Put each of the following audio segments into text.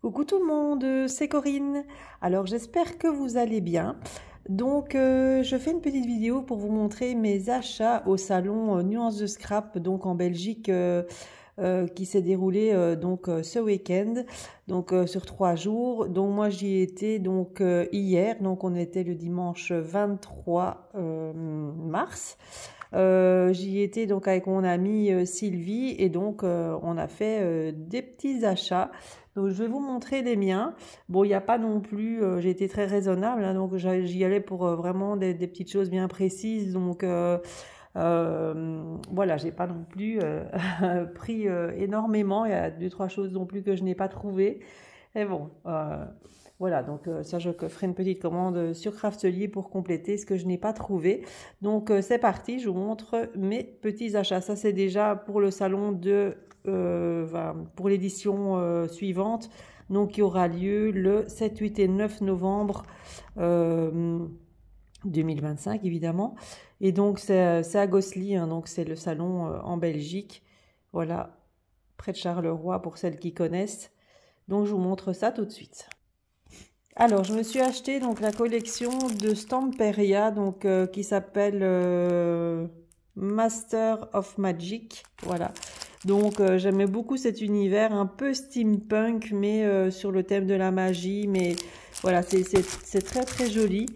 Coucou tout le monde, c'est Corinne. Alors j'espère que vous allez bien. Donc je fais une petite vidéo pour vous montrer mes achats au salon Nuance de Scrap donc en Belgique qui s'est déroulé ce week-end donc sur 3 jours. Donc moi j'y étais donc hier, donc on était le dimanche 23 mars. J'y étais donc avec mon amie Sylvie et donc on a fait des petits achats. Donc je vais vous montrer les miens. Bon, il n'y a pas non plus, j'ai été très raisonnable, hein, donc j'y allais pour vraiment des petites choses bien précises. Donc voilà, j'ai pas non plus pris énormément. Il y a 2-3 choses non plus que je n'ai pas trouvées. Et bon, voilà, donc ça je ferai une petite commande sur Craftelier pour compléter ce que je n'ai pas trouvé. Donc c'est parti, je vous montre mes petits achats. Ça c'est déjà pour le salon pour l'édition suivante, donc qui aura lieu le 7, 8 et 9 novembre 2025 évidemment. Et donc c'est à Gosselies, hein, donc c'est le salon en Belgique, voilà, près de Charleroi pour celles qui connaissent. Donc je vous montre ça tout de suite. Alors je me suis acheté donc la collection de Stamperia donc qui s'appelle Master of Magic, voilà. Donc j'aimais beaucoup cet univers un peu steampunk mais sur le thème de la magie, mais voilà, c'est très très joli.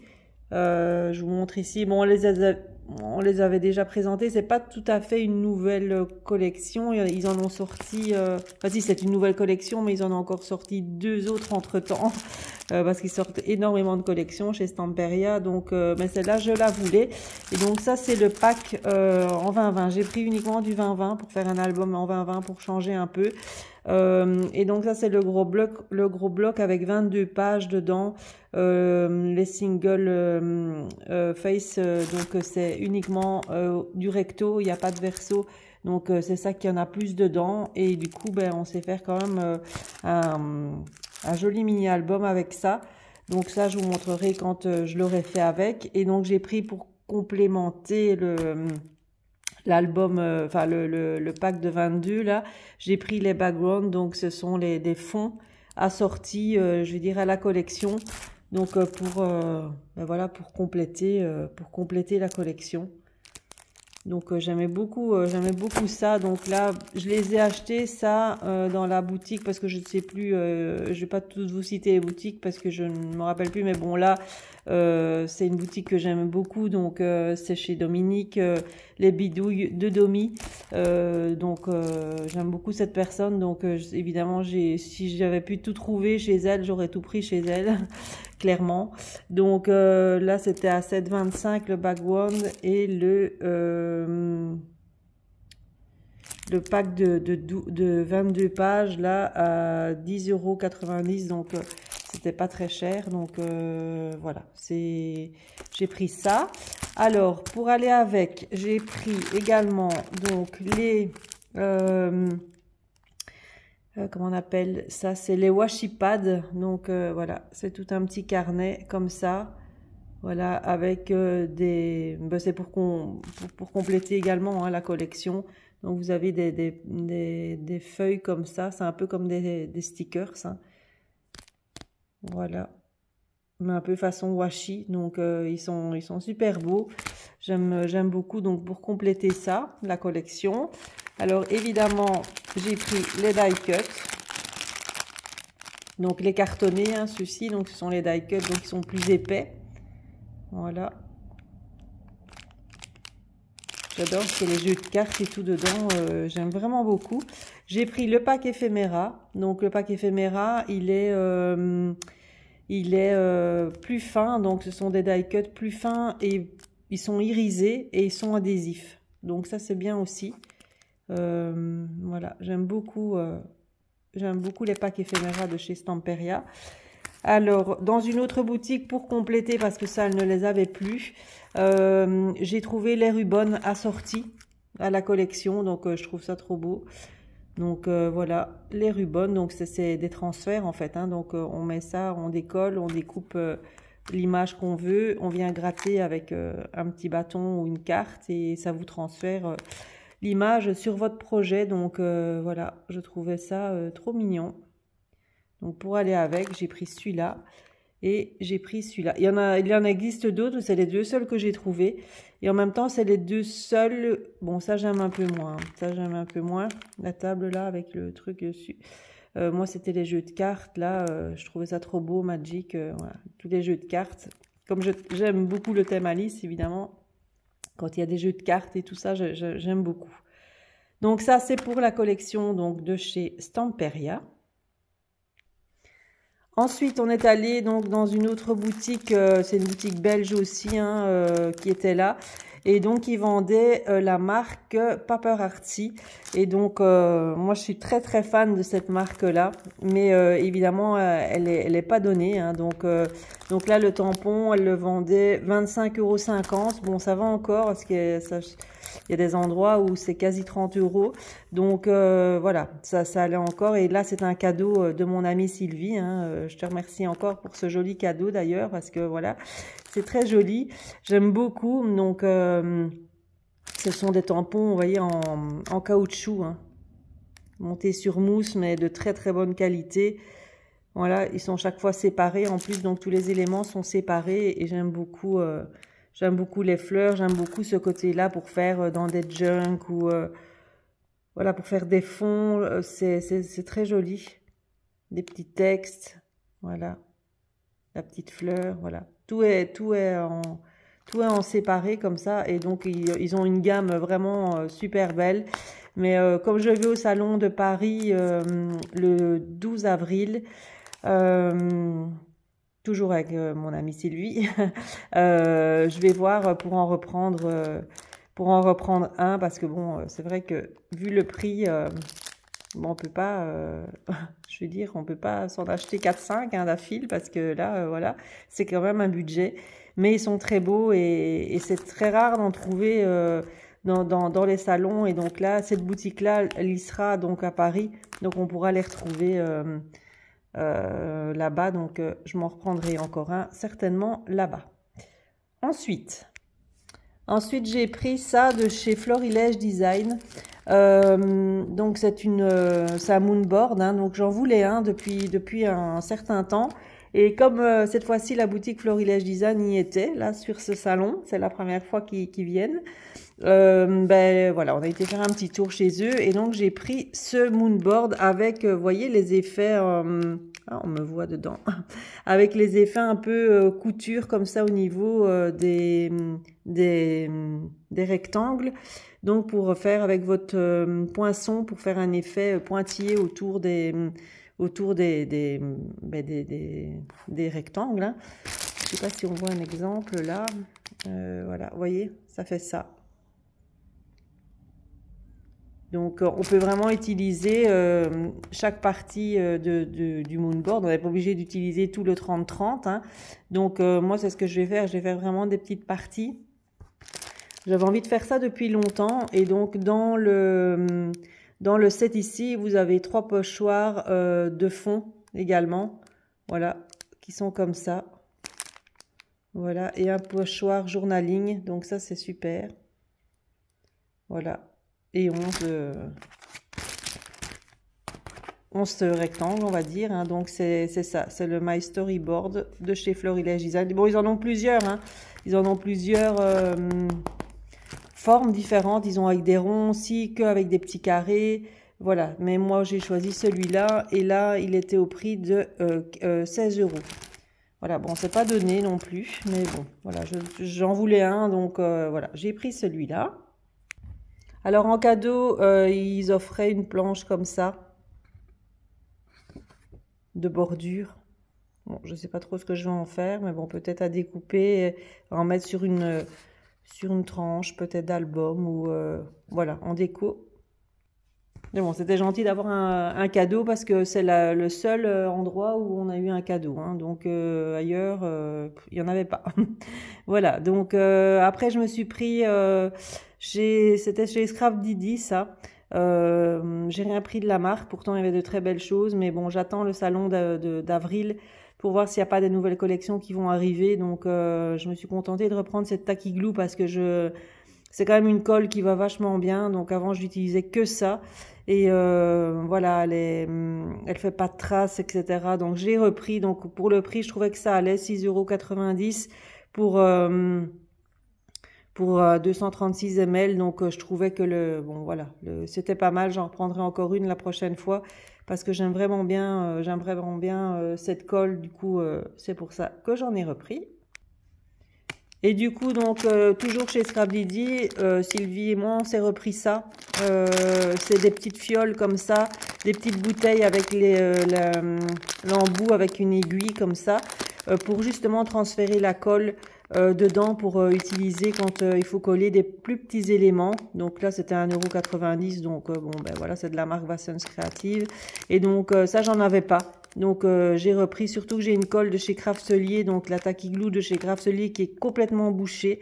Je vous montre ici, bon on les avait déjà présentés, c'est pas tout à fait une nouvelle collection, ils en ont sorti, enfin si c'est une nouvelle collection mais ils en ont encore sorti 2 autres entre temps. Parce qu'ils sortent énormément de collections chez Stamperia, donc mais celle-là je la voulais. Et donc ça c'est le pack en 2020. J'ai pris uniquement du 2020 pour faire un album en 2020 pour changer un peu. Et donc ça c'est le gros bloc avec 22 pages dedans. Les singles face, donc c'est uniquement du recto, il n'y a pas de verso. Donc c'est ça qu'il y en a plus dedans. Et du coup ben on sait faire quand même un joli mini-album avec ça. Donc ça, je vous montrerai quand je l'aurai fait avec. Et donc, j'ai pris pour complémenter l'album, enfin le pack de 22, là, j'ai pris les backgrounds. Donc, ce sont des fonds assortis, je veux dire, à la collection. Donc, ben voilà, pour compléter la collection. Donc j'aimais beaucoup ça. Donc là je les ai achetés ça dans la boutique parce que je ne sais plus, je vais pas toutes vous citer les boutiques parce que je ne me rappelle plus, mais bon là c'est une boutique que j'aime beaucoup, donc c'est chez Dominique, les bidouilles de Domi. Donc j'aime beaucoup cette personne, donc évidemment si j'avais pu tout trouver chez elle, j'aurais tout pris chez elle. Clairement. Donc là c'était à 7,25 le background et le pack de 22 pages là à 10,90 €, donc c'était pas très cher. Donc voilà, j'ai pris ça. Alors pour aller avec, j'ai pris également donc les comment on appelle ça, c'est les washi pads. Donc voilà, c'est tout un petit carnet comme ça, voilà, avec c'est pour compléter également, hein, la collection. Donc vous avez des feuilles comme ça, c'est un peu comme des stickers, hein. Voilà, mais un peu façon washi. Donc ils sont super beaux, j'aime beaucoup. Donc pour compléter ça, la collection, alors évidemment j'ai pris les die cut, donc les cartonnés, hein, ceux-ci, donc ce sont les die cut, donc ils sont plus épais. Voilà, j'adore, c'est les jeux de cartes et tout dedans, j'aime vraiment beaucoup. J'ai pris le pack éphéméra, donc le pack éphéméra il est plus fin, donc ce sont des die cut plus fins et ils sont irisés et ils sont adhésifs, donc ça c'est bien aussi. Voilà, j'aime beaucoup les packs éphéméra de chez Stamperia. Alors dans une autre boutique pour compléter, parce que ça elle ne les avait plus, j'ai trouvé les rubans assortis à la collection, donc je trouve ça trop beau. Donc voilà, les rubans, donc c'est des transferts en fait, hein. Donc on met ça, on décolle, on découpe l'image qu'on veut, on vient gratter avec un petit bâton ou une carte et ça vous transfère l'image sur votre projet. Donc voilà, je trouvais ça trop mignon. Donc pour aller avec, j'ai pris celui-là et j'ai pris celui-là. Il en existe d'autres, c'est les deux seuls que j'ai trouvés. Et en même temps, c'est les deux seuls. Bon, ça j'aime un peu moins. Ça j'aime un peu moins. La table là avec le truc dessus. Moi, c'était les jeux de cartes. Là, je trouvais ça trop beau, Magic. Voilà. Tous les jeux de cartes. Comme j'aime beaucoup le thème Alice, évidemment. Quand il y a des jeux de cartes et tout ça, j'aime beaucoup. Donc ça, c'est pour la collection donc, de chez Stamperia. Ensuite, on est allé donc dans une autre boutique, c'est une boutique belge aussi, hein, qui était là. Et donc, ils vendaient la marque Paparazzi. Et donc, moi, je suis très, très fan de cette marque-là. Mais évidemment, elle est pas donnée. Hein, donc là, le tampon, elle le vendait 25,50 €. Bon, ça va encore parce que il y a des endroits où c'est quasi 30 €. Donc, voilà, ça allait encore. Et là, c'est un cadeau de mon amie Sylvie. Hein, je te remercie encore pour ce joli cadeau d'ailleurs parce que voilà, c'est très joli. J'aime beaucoup. Donc, ce sont des tampons, vous voyez, en caoutchouc, hein, montés sur mousse, mais de très très bonne qualité. Voilà, ils sont chaque fois séparés. En plus, donc tous les éléments sont séparés et j'aime beaucoup les fleurs. J'aime beaucoup ce côté-là pour faire dans des junks ou voilà, pour faire des fonds. C'est très joli. Des petits textes, voilà, la petite fleur, voilà. Tout est en séparé comme ça. Et donc, ils ont une gamme vraiment super belle. Mais comme je vais au salon de Paris le 12 avril, toujours avec mon amie Sylvie, je vais voir pour en reprendre un. Parce que bon, c'est vrai que vu le prix, bon, on peut pas, je veux dire, on peut pas s'en acheter 4-5 hein, d'affile parce que là, voilà, c'est quand même un budget. Mais ils sont très beaux et c'est très rare d'en trouver dans les salons. Et donc là, cette boutique-là, elle y sera donc à Paris. Donc on pourra les retrouver là-bas. Donc je m'en reprendrai encore un, certainement là-bas. Ensuite, j'ai pris ça de chez Florilège Design. Donc c'est un moonboard, hein, donc j'en voulais un depuis un certain temps. Et comme cette fois-ci la boutique Florilège Design y était, là sur ce salon, c'est la première fois qu'ils viennent, ben voilà, on a été faire un petit tour chez eux et donc j'ai pris ce moonboard avec, vous voyez les effets, on me voit dedans, avec les effets un peu couture comme ça au niveau des rectangles. Donc pour faire avec votre poinçon, pour faire un effet pointillé autour des rectangles. Hein. Je ne sais pas si on voit un exemple là. Voilà, vous voyez, ça fait ça. Donc on peut vraiment utiliser chaque partie du moonboard. On n'est pas obligé d'utiliser tout le 30-30. Hein. Donc moi c'est ce que je vais faire. Je vais faire vraiment des petites parties. J'avais envie de faire ça depuis longtemps. Et donc dans le set ici, vous avez 3 pochoirs de fond également. Voilà, qui sont comme ça. Voilà, et un pochoir journaling. Donc ça c'est super. Voilà. Et 11 rectangles, on va dire. Hein. Donc, c'est ça. C'est le My Storyboard de chez Florilège Design. Bon, ils en ont plusieurs. Hein. Ils en ont plusieurs formes différentes. Ils ont avec des ronds aussi, qu'avec des petits carrés. Voilà. Mais moi, j'ai choisi celui-là. Et là, il était au prix de 16 €. Voilà. Bon, c'est pas donné non plus. Mais bon, voilà. J'en voulais un. Donc, voilà. J'ai pris celui-là. Alors en cadeau, ils offraient une planche comme ça, de bordure. Bon, je ne sais pas trop ce que je vais en faire, mais bon, peut-être à découper, à en mettre sur une tranche, peut-être d'album ou voilà, en déco. Mais bon, c'était gentil d'avoir un cadeau parce que c'est le seul endroit où on a eu un cadeau. Hein. Donc ailleurs, il n'y en avait pas. Voilà, donc après je me suis pris, c'était chez Scrap Didi ça. J'ai rien pris de la marque, pourtant il y avait de très belles choses. Mais bon, j'attends le salon d'avril pour voir s'il n'y a pas des nouvelles collections qui vont arriver. Donc je me suis contentée de reprendre cette Tacky Glue parce que c'est quand même une colle qui va vachement bien. Donc avant, je n'utilisais que ça. Et voilà, elle fait pas de traces, etc. Donc j'ai repris, donc pour le prix, je trouvais que ça allait, 6,90 € pour 236 ml. Donc je trouvais que bon voilà, c'était pas mal. J'en reprendrai encore une la prochaine fois parce que j'aime vraiment bien cette colle. Du coup, c'est pour ça que j'en ai repris. Et du coup, donc, toujours chez Scrap-Didi, Sylvie et moi, on s'est repris ça. C'est des petites fioles comme ça, des petites bouteilles avec l'embout avec une aiguille comme ça, pour justement transférer la colle dedans pour utiliser quand il faut coller des plus petits éléments. Donc là, c'était 1,90 €, donc bon, ben voilà, c'est de la marque Vassens Creative. Et donc, ça, j'en avais pas. Donc j'ai repris, surtout que j'ai une colle de chez Craftelier, donc la Tacky Glue de chez Craftelier qui est complètement bouchée.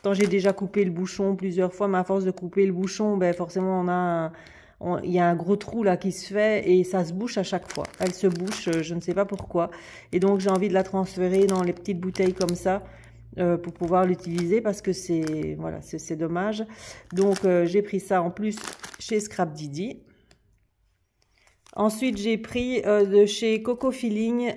Tant j'ai déjà coupé le bouchon plusieurs fois, mais à force de couper le bouchon, ben forcément il y a un gros trou là qui se fait et ça se bouche à chaque fois. Elle se bouche, je ne sais pas pourquoi. Et donc j'ai envie de la transférer dans les petites bouteilles comme ça pour pouvoir l'utiliser parce que c'est dommage. Donc j'ai pris ça en plus chez Scrap-Didi. Ensuite, j'ai pris de chez Coco Feeling.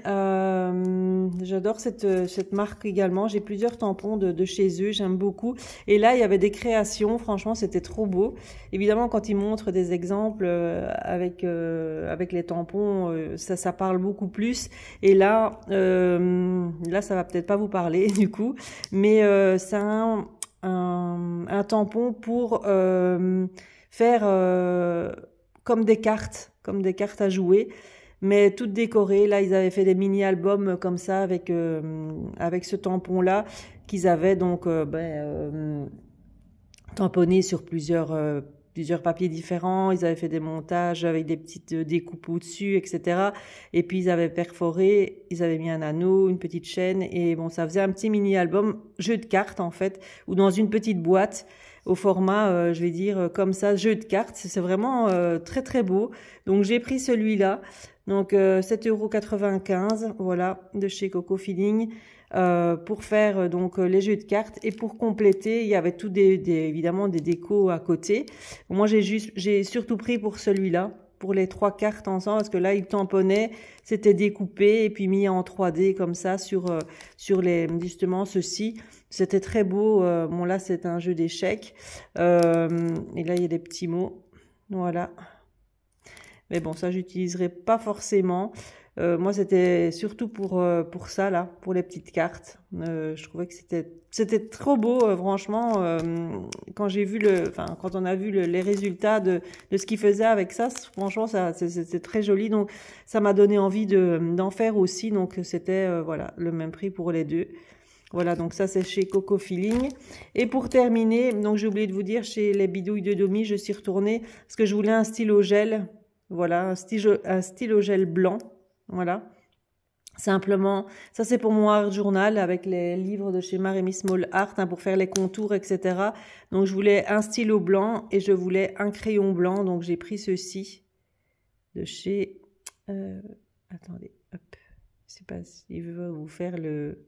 J'adore cette marque également. J'ai plusieurs tampons de chez eux. J'aime beaucoup. Et là, il y avait des créations. Franchement, c'était trop beau. Évidemment, quand ils montrent des exemples avec les tampons, ça parle beaucoup plus. Et là, ça va peut-être pas vous parler du coup. Mais c'est un tampon pour faire comme des cartes à jouer, mais toutes décorées. Là, ils avaient fait des mini-albums comme ça avec ce tampon-là qu'ils avaient donc tamponné sur plusieurs papiers différents. Ils avaient fait des montages avec des petites découpes au-dessus, etc. Et puis, ils avaient perforé, ils avaient mis un anneau, une petite chaîne, et bon, ça faisait un petit mini-album, jeu de cartes en fait, ou dans une petite boîte, au format, je vais dire, comme ça, jeu de cartes. C'est vraiment très très beau. Donc j'ai pris celui-là. Donc 7,95 €, voilà, de chez Coco Feeling, pour faire donc les jeux de cartes. Et pour compléter, il y avait tout évidemment des décos à côté. Moi j'ai surtout pris pour celui-là, pour les 3 cartes ensemble, parce que là il tamponnait, c'était découpé et puis mis en 3D comme ça sur justement ceci. C'était très beau. Bon là c'est un jeu d'échecs et là il y a des petits mots, voilà. Mais bon, ça j'utiliserai pas forcément. Moi c'était surtout pour ça là, pour les petites cartes. Je trouvais que c'était trop beau, franchement. Quand on a vu les résultats de ce qu'ils faisaient avec ça, franchement c'était très joli. Donc ça m'a donné envie d'en faire aussi. Donc c'était voilà, le même prix pour les deux. Voilà, donc ça c'est chez Coco Feeling. Et pour terminer, donc j'ai oublié de vous dire, chez les bidouilles de Domi, je suis retournée parce que je voulais un stylo gel. Voilà, un stylo gel blanc. Voilà. Simplement, ça c'est pour mon art journal avec les livres de chez Maremy Small Art, hein, pour faire les contours, etc. Donc je voulais un stylo blanc et je voulais un crayon blanc. Donc j'ai pris ceci de chez... attendez, hop. Je sais pas s'il veut vous faire le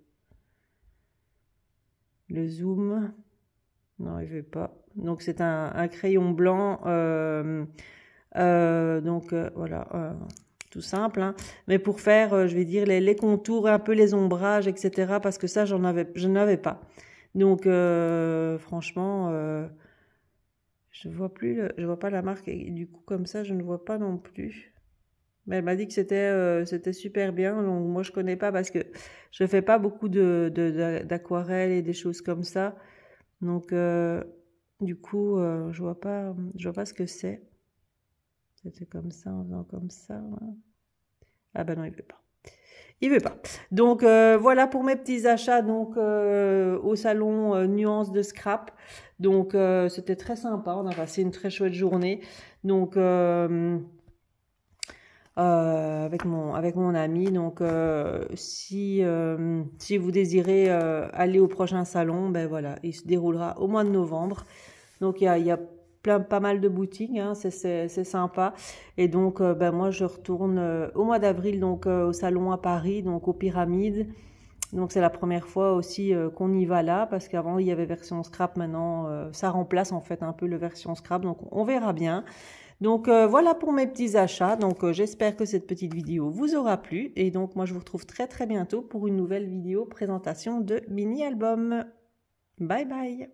zoom. Non, il veut pas. Donc c'est un crayon blanc. Voilà, tout simple, hein. Mais pour faire, je vais dire, les contours, un peu les ombrages, etc. Parce que ça, je n'avais pas. Donc, franchement, je vois pas la marque. Et du coup, comme ça, je ne vois pas non plus. Mais elle m'a dit que c'était super bien. Donc, moi, je connais pas parce que je fais pas beaucoup d'aquarelle et des choses comme ça. Donc, du coup, je vois pas ce que c'est. C'était comme ça, en faisant comme ça. Hein. Ah ben non, il veut pas. Il veut pas. Donc voilà pour mes petits achats donc au salon Nuance de Scrap. Donc c'était très sympa. On a passé une très chouette journée. Donc avec mon ami. Donc si vous désirez aller au prochain salon, ben voilà, il se déroulera au mois de novembre. Donc il y a pas mal de boutiques, hein, c'est sympa. Et donc moi je retourne au mois d'avril donc au salon à Paris, donc aux Pyramides. Donc c'est la première fois aussi qu'on y va là, parce qu'avant il y avait version scrap, maintenant ça remplace en fait un peu le version scrap, donc on verra bien. Donc voilà pour mes petits achats. Donc j'espère que cette petite vidéo vous aura plu. Et donc moi je vous retrouve très très bientôt pour une nouvelle vidéo présentation de mini album. Bye bye.